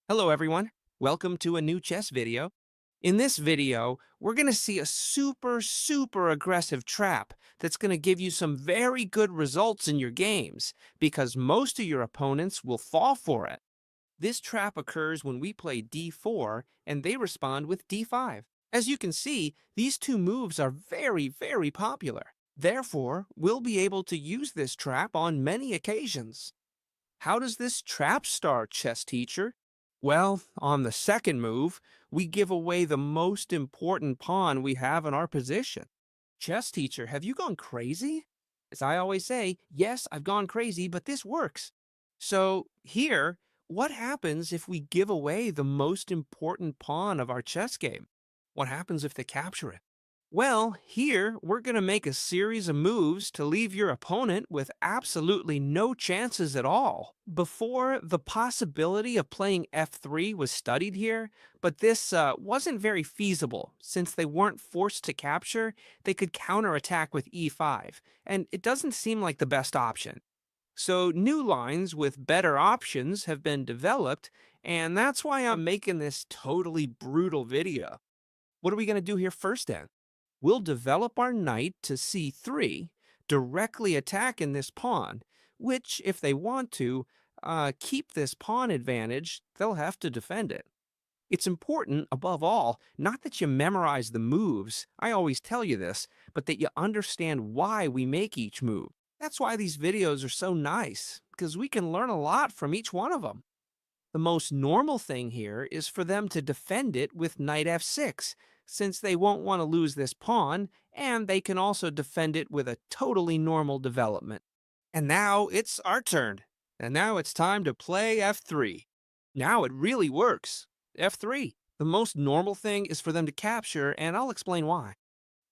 Hello everyone, welcome to a new chess video. In this video, we're going to see a super aggressive trap that's going to give you some very good results in your games because most of your opponents will fall for it. This trap occurs when we play d4 and they respond with d5. As you can see, these two moves are very popular. Therefore, we'll be able to use this trap on many occasions. How does this trap start, chess teacher? Well, on the second move, we give away the most important pawn we have in our position. Chess teacher, have you gone crazy? As I always say, yes, I've gone crazy, but this works. So, here, what happens if we give away the most important pawn of our chess game? What happens if they capture it? Well, here we're going to make a series of moves to leave your opponent with absolutely no chances at all. Before, the possibility of playing f3 was studied here, but this wasn't very feasible. Since they weren't forced to capture, they could counterattack with e5, and it doesn't seem like the best option. So, new lines with better options have been developed, and that's why I'm making this totally brutal video. What are we going to do here first then? We'll develop our knight to c3, directly attacking this pawn, which, if they want to keep this pawn advantage, they'll have to defend it. It's important, above all, not that you memorize the moves, I always tell you this, but that you understand why we make each move. That's why these videos are so nice, because we can learn a lot from each one of them. The most normal thing here is for them to defend it with knight f6, since they won't want to lose this pawn, and they can also defend it with a totally normal development. And now it's our turn. And now it's time to play f3. Now it really works. f3. The most normal thing is for them to capture, and I'll explain why.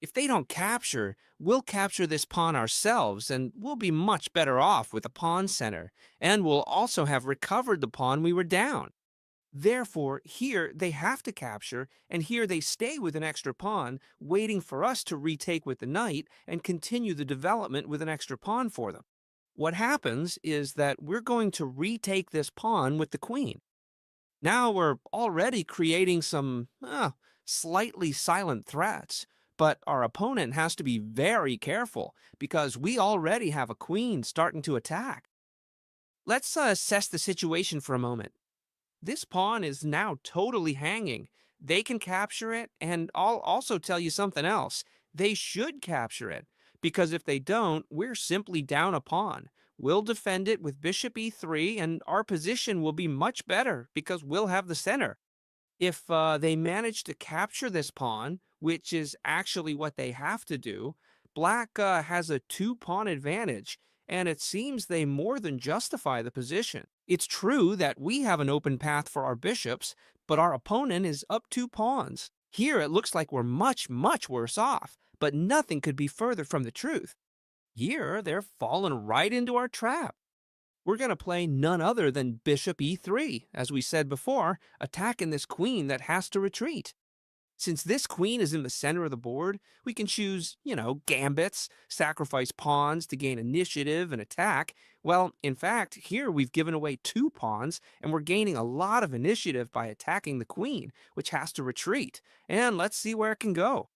If they don't capture, we'll capture this pawn ourselves, and we'll be much better off with a pawn center, and we'll also have recovered the pawn we were down. Therefore, here they have to capture, and here they stay with an extra pawn, waiting for us to retake with the knight and continue the development with an extra pawn for them. What happens is that we're going to retake this pawn with the queen. Now we're already creating some slightly silent threats, but our opponent has to be very careful because we already have a queen starting to attack. Let's assess the situation for a moment. This pawn is now totally hanging. They can capture it, and I'll also tell you something else. They should capture it, because if they don't, we're simply down a pawn. We'll defend it with bishop e3, and our position will be much better because we'll have the center. If they manage to capture this pawn, which is actually what they have to do, black has a two-pawn advantage, and it seems they more than justify the position. It's true that we have an open path for our bishops, but our opponent is up two pawns. Here it looks like we're much worse off, but nothing could be further from the truth. Here they're falling right into our trap. We're going to play none other than bishop e3, as we said before, attacking this queen that has to retreat. Since this queen is in the center of the board, we can choose, gambits, sacrifice pawns to gain initiative and attack. Well, in fact, here we've given away two pawns, and we're gaining a lot of initiative by attacking the queen, which has to retreat. And let's see where it can go.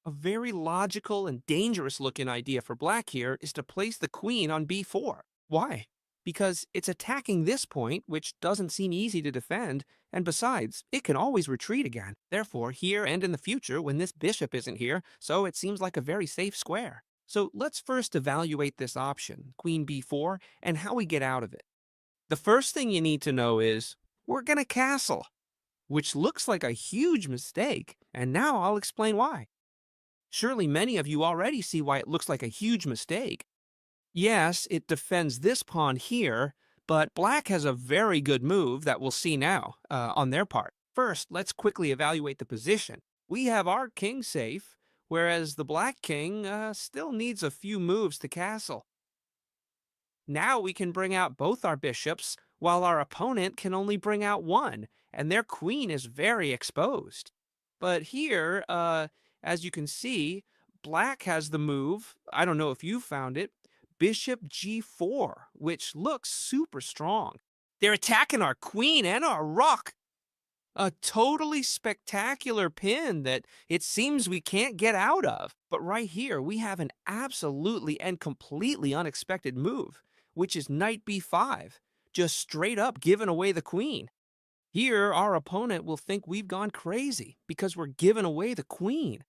A very logical and dangerous looking idea for black here is to place the queen on b4. Why? Because it's attacking this point, which doesn't seem easy to defend, and besides, it can always retreat again. Therefore, here and in the future, when this bishop isn't here, so it seems like a very safe square. So let's first evaluate this option, queen b4, and how we get out of it. The first thing you need to know is, we're going to castle, which looks like a huge mistake, and now I'll explain why. Surely many of you already see why it looks like a huge mistake. Yes, it defends this pawn here, but black has a very good move that we'll see now on their part. First, let's quickly evaluate the position. We have our king safe, whereas the black king still needs a few moves to castle. Now we can bring out both our bishops, while our opponent can only bring out one, and their queen is very exposed. But here, as you can see, black has the move, I don't know if you found it, bishop g4, which looks super strong. They're attacking our queen and our rook. A totally spectacular pin that it seems we can't get out of. But right here, we have an absolutely and completely unexpected move, which is knight b5, just straight up giving away the queen. Here, our opponent will think we've gone crazy because we're giving away the queen.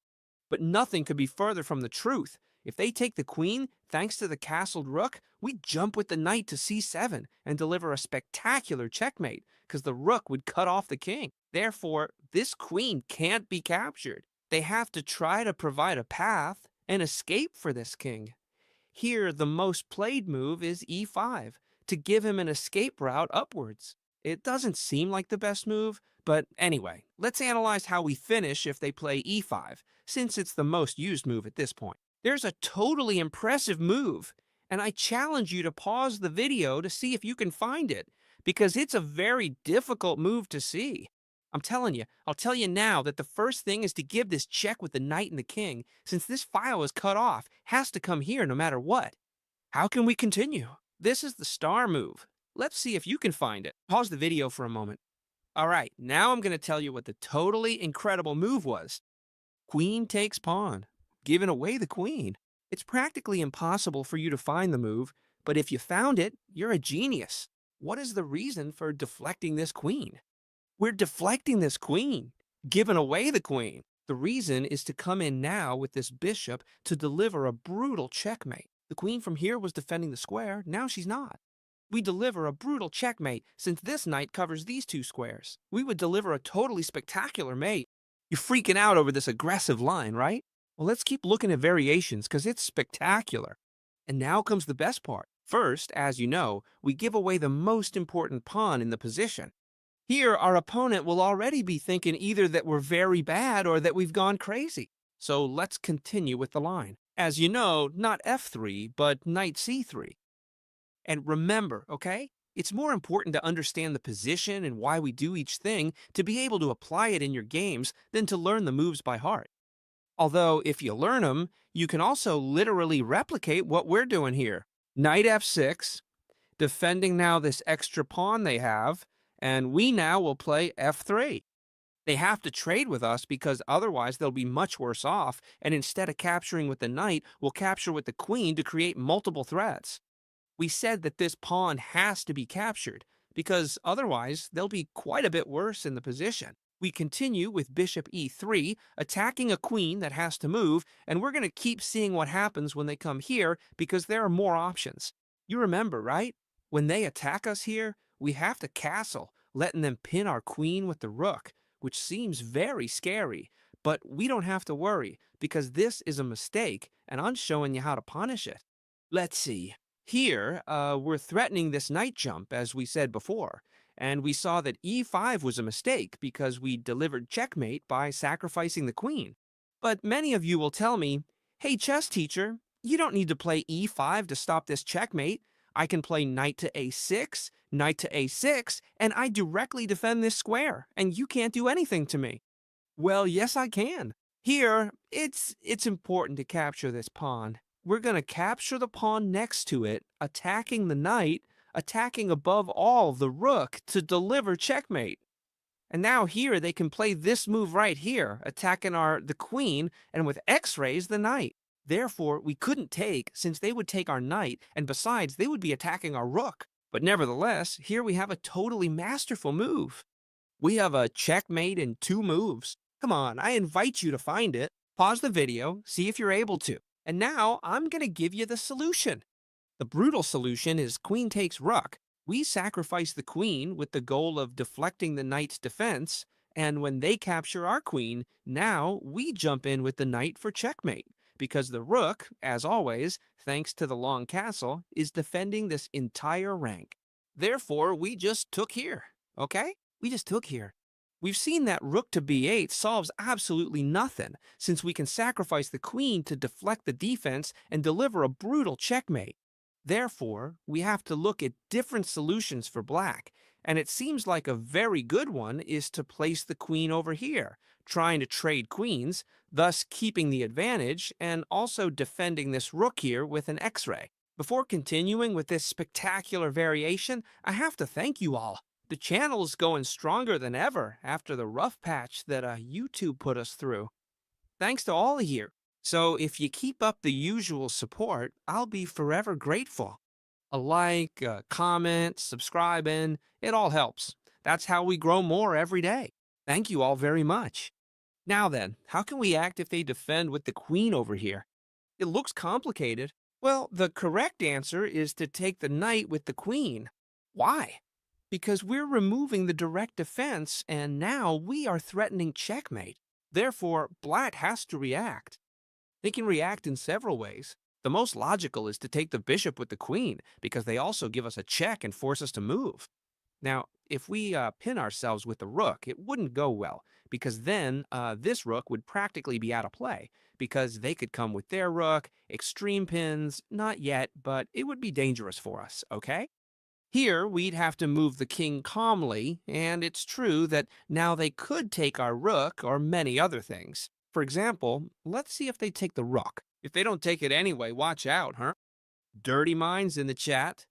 But nothing could be further from the truth. If they take the queen, thanks to the castled rook, we jump with the knight to c7 and deliver a spectacular checkmate, because the rook would cut off the king. Therefore, this queen can't be captured. They have to try to provide a path, an escape for this king. Here, the most played move is e5, to give him an escape route upwards. It doesn't seem like the best move, but anyway, let's analyze how we finish if they play e5, since it's the most used move at this point. There's a totally impressive move, and I challenge you to pause the video to see if you can find it, because it's a very difficult move to see. I'm telling you, I'll tell you now that the first thing is to give this check with the knight and the king, since this file is cut off, has to come here no matter what. How can we continue? This is the star move. Let's see if you can find it. Pause the video for a moment. All right, now I'm going to tell you what the totally incredible move was. Queen takes pawn, giving away the queen. It's practically impossible for you to find the move, but if you found it, you're a genius. What is the reason for deflecting this queen? We're deflecting this queen, giving away the queen. The reason is to come in now with this bishop to deliver a brutal checkmate. The queen from here was defending the square, now she's not. We deliver a brutal checkmate since this knight covers these two squares. We would deliver a totally spectacular mate. You're freaking out over this aggressive line, right? Well, let's keep looking at variations because it's spectacular. And now comes the best part. First, as you know, we give away the most important pawn in the position. Here, our opponent will already be thinking either that we're very bad or that we've gone crazy. So let's continue with the line. As you know, not f3, but knight c3. And remember, okay, it's more important to understand the position and why we do each thing to be able to apply it in your games than to learn the moves by heart. Although, if you learn them, you can also literally replicate what we're doing here. Knight f6, defending now this extra pawn they have, and we now will play f3. They have to trade with us because otherwise they'll be much worse off, and instead of capturing with the knight, we'll capture with the queen to create multiple threats. We said that this pawn has to be captured, because otherwise they'll be quite a bit worse in the position. We continue with bishop e3, attacking a queen that has to move, and we're going to keep seeing what happens when they come here because there are more options. You remember, right? When they attack us here, we have to castle, letting them pin our queen with the rook, which seems very scary. But we don't have to worry, because this is a mistake, and I'm showing you how to punish it. Let's see. Here, we're threatening this knight jump, as we said before, and we saw that e5 was a mistake because we delivered checkmate by sacrificing the queen. But many of you will tell me, hey, chess teacher, you don't need to play e5 to stop this checkmate. I can play knight to a6, knight to a6, and I directly defend this square, and you can't do anything to me. Well, yes, I can. Here, it's important to capture this pawn. We're going to capture the pawn next to it, attacking the knight, attacking above all the rook to deliver checkmate. And now here they can play this move right here, attacking the queen, and with x-rays the knight. Therefore, we couldn't take, since they would take our knight, and besides, they would be attacking our rook. But nevertheless, here we have a totally masterful move. We have a checkmate in 2 moves. Come on, I invite you to find it. Pause the video, see if you're able to. And now I'm going to give you the solution. The brutal solution is queen takes rook. We sacrifice the queen with the goal of deflecting the knight's defense, and when they capture our queen, now we jump in with the knight for checkmate, because the rook, as always, thanks to the long castle, is defending this entire rank. Therefore, we just took here, okay? We just took here. We've seen that rook to b8 solves absolutely nothing, since we can sacrifice the queen to deflect the defense and deliver a brutal checkmate. Therefore, we have to look at different solutions for black, and it seems like a very good one is to place the queen over here, trying to trade queens, thus keeping the advantage and also defending this rook here with an x-ray. Before continuing with this spectacular variation, I have to thank you all. The channel is going stronger than ever after the rough patch that YouTube put us through. Thanks to all of you. So if you keep up the usual support, I'll be forever grateful. A like, a comment, subscribing, it all helps. That's how we grow more every day. Thank you all very much. Now then, how can we act if they defend with the queen over here? It looks complicated. Well, the correct answer is to take the knight with the queen. Why? Because we're removing the direct defense, and now we are threatening checkmate. Therefore, black has to react. They can react in several ways. The most logical is to take the bishop with the queen, because they also give us a check and force us to move. Now, if we pin ourselves with the rook, it wouldn't go well, because then this rook would practically be out of play, because they could come with their rook, extreme pins, not yet, but it would be dangerous for us, okay? Here, we'd have to move the king calmly, and it's true that now they could take our rook or many other things. For example, let's see if they take the rook. If they don't take it anyway, watch out, huh? Dirty minds in the chat.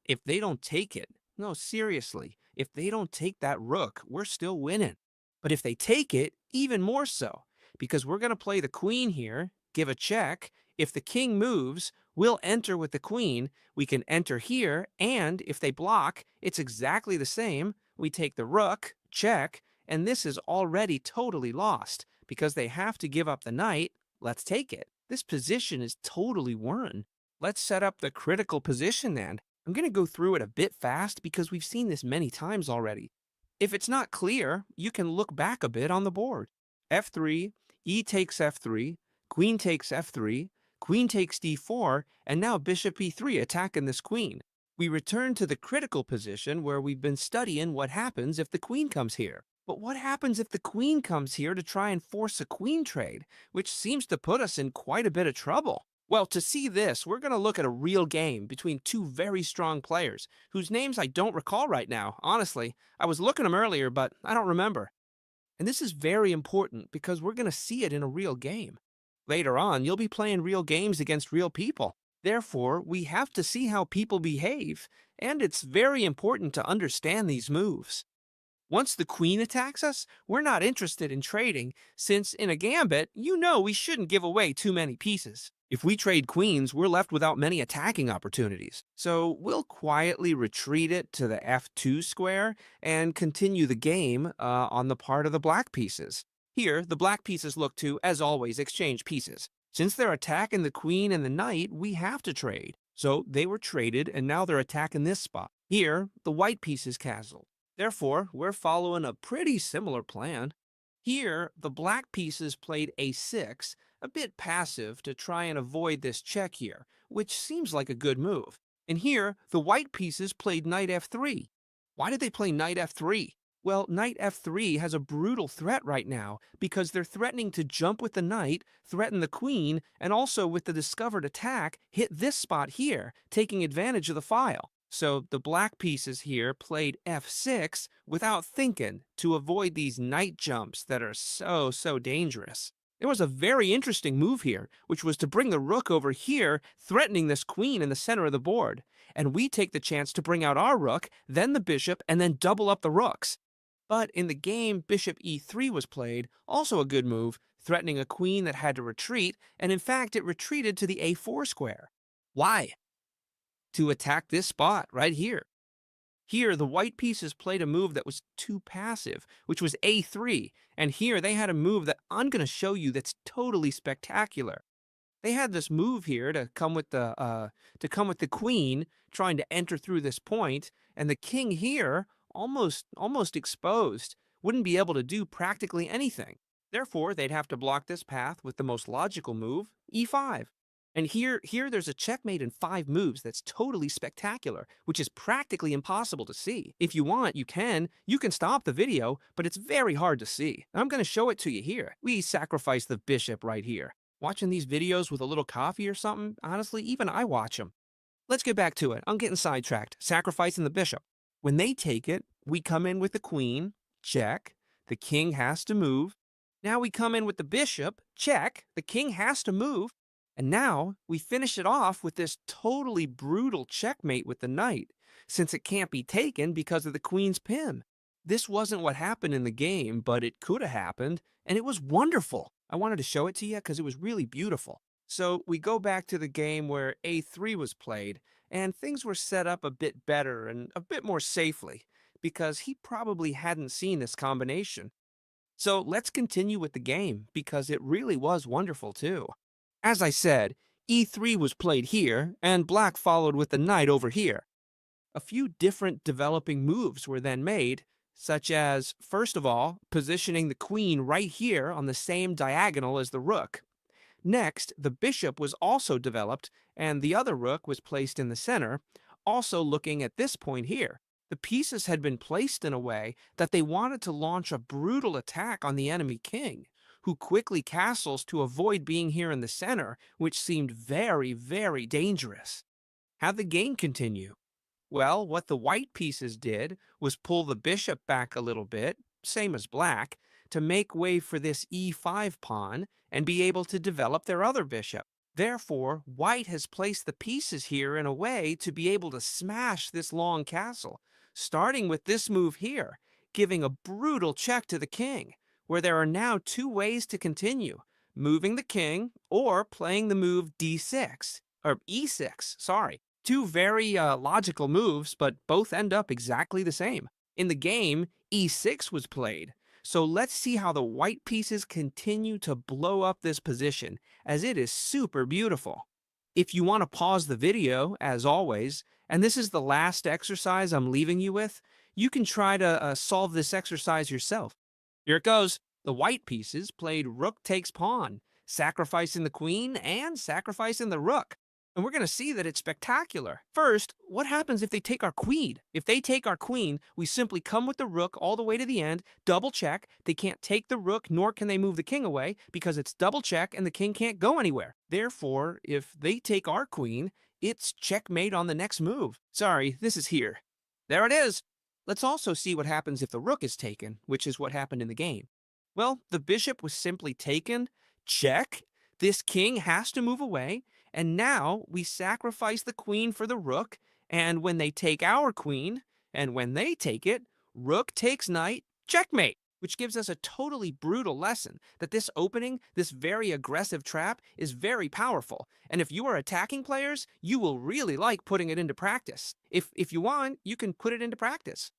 If they don't take it, no, seriously, if they don't take that rook, we're still winning. But if they take it, even more so, because we're going to play the queen here, give a check. If the king moves, we'll enter with the queen. We can enter here, and if they block, it's exactly the same. We take the rook, check, and this is already totally lost. Because they have to give up the knight, let's take it. This position is totally won. Let's set up the critical position then. I'm going to go through it a bit fast because we've seen this many times already. If it's not clear, you can look back a bit on the board. F3, E takes F3, Queen takes F3, Queen takes D4, and now Bishop E3 attacking this queen. We return to the critical position where we've been studying what happens if the queen comes here. But what happens if the queen comes here to try and force a queen trade, which seems to put us in quite a bit of trouble? Well, to see this, we're going to look at a real game between two very strong players, whose names I don't recall right now, honestly. I was looking them earlier, but I don't remember. And this is very important because we're going to see it in a real game. Later on, you'll be playing real games against real people. Therefore, we have to see how people behave, and it's very important to understand these moves. Once the queen attacks us, we're not interested in trading, since in a gambit, you know we shouldn't give away too many pieces. If we trade queens, we're left without many attacking opportunities. So we'll quietly retreat it to the f2 square and continue the game on the part of the black pieces. Here, the black pieces look to, as always, exchange pieces. Since they're attacking the queen and the knight, we have to trade. So they were traded, and now they're attacking this spot. Here, the white piece is castled. Therefore, we're following a pretty similar plan. Here, the black pieces played a6, a bit passive to try and avoid this check here, which seems like a good move. And here, the white pieces played knight f3. Why did they play knight f3? Well, knight f3 has a brutal threat right now because they're threatening to jump with the knight, threaten the queen, and also with the discovered attack, hit this spot here, taking advantage of the file. So the black pieces here played f6 without thinking to avoid these knight jumps that are so dangerous. There was a very interesting move here, which was to bring the rook over here, threatening this queen in the center of the board. And we take the chance to bring out our rook, then the bishop, and then double up the rooks. But in the game, bishop e3 was played, also a good move, threatening a queen that had to retreat, and in fact it retreated to the a4 square. Why? To attack this spot right here. Here, the white pieces played a move that was too passive, which was a3, and here they had a move that I'm going to show you that's totally spectacular. They had this move here to come with the queen, trying to enter through this point, and the king here, almost exposed, wouldn't be able to do practically anything. Therefore, they'd have to block this path with the most logical move, e5. And here there's a checkmate in 5 moves that's totally spectacular, which is practically impossible to see. If you want, you can stop the video, but it's very hard to see. I'm going to show it to you here. We sacrifice the bishop right here. Watching these videos with a little coffee or something, honestly, even I watch them. Let's get back to it. I'm getting sidetracked. Sacrificing the bishop. When they take it, we come in with the queen, check. The king has to move. Now we come in with the bishop, check. The king has to move. And now we finish it off with this totally brutal checkmate with the knight, since it can't be taken because of the queen's pin. This wasn't what happened in the game, but it could have happened, and it was wonderful. I wanted to show it to you because it was really beautiful. So we go back to the game where A3 was played, and things were set up a bit better and a bit more safely, because he probably hadn't seen this combination. So let's continue with the game, because it really was wonderful too. As I said, E3 was played here, and black followed with the knight over here. A few different developing moves were then made, such as, first of all, positioning the queen right here on the same diagonal as the rook. Next, the bishop was also developed, and the other rook was placed in the center, also looking at this point here. The pieces had been placed in a way that they wanted to launch a brutal attack on the enemy king, who quickly castles to avoid being here in the center, which seemed very, very dangerous. How'd the game continue? Well, what the white pieces did was pull the bishop back a little bit, same as black, to make way for this e5 pawn and be able to develop their other bishop. Therefore, white has placed the pieces here in a way to be able to smash this long castle, starting with this move here, giving a brutal check to the king, where there are now two ways to continue, moving the king or playing the move d6, or e6, sorry. Two very logical moves, but both end up exactly the same. In the game, e6 was played, so let's see how the white pieces continue to blow up this position, as it is super beautiful. If you want to pause the video, as always, and this is the last exercise I'm leaving you with, you can try to solve this exercise yourself. Here it goes. The white pieces played rook takes pawn, sacrificing the queen and sacrificing the rook. And we're going to see that it's spectacular. First, what happens if they take our queen? If they take our queen, we simply come with the rook all the way to the end, double check. They can't take the rook, nor can they move the king away, because it's double check and the king can't go anywhere. Therefore, if they take our queen, it's checkmate on the next move. Sorry, this is here. There it is. Let's also see what happens if the rook is taken, which is what happened in the game. Well, the bishop was simply taken. Check. This king has to move away. And now we sacrifice the queen for the rook, and when they take our queen, and when they take it, rook takes knight, checkmate, which gives us a totally brutal lesson that this opening, this very aggressive trap, is very powerful. And if you are attacking players, you will really like putting it into practice. If you want, you can put it into practice.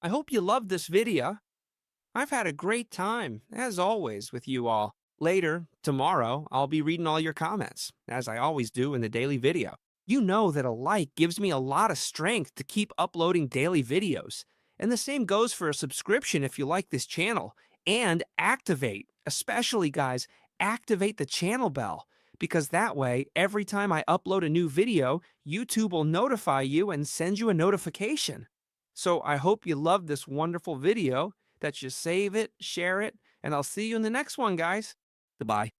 I hope you loved this video. I've had a great time, as always, with you all. Later, tomorrow, I'll be reading all your comments, as I always do in the daily video. You know that a like gives me a lot of strength to keep uploading daily videos. And the same goes for a subscription if you like this channel. And activate, especially guys, activate the channel bell. Because that way, every time I upload a new video, YouTube will notify you and send you a notification. So I hope you loved this wonderful video, that you save it, share it, and I'll see you in the next one, guys. Goodbye.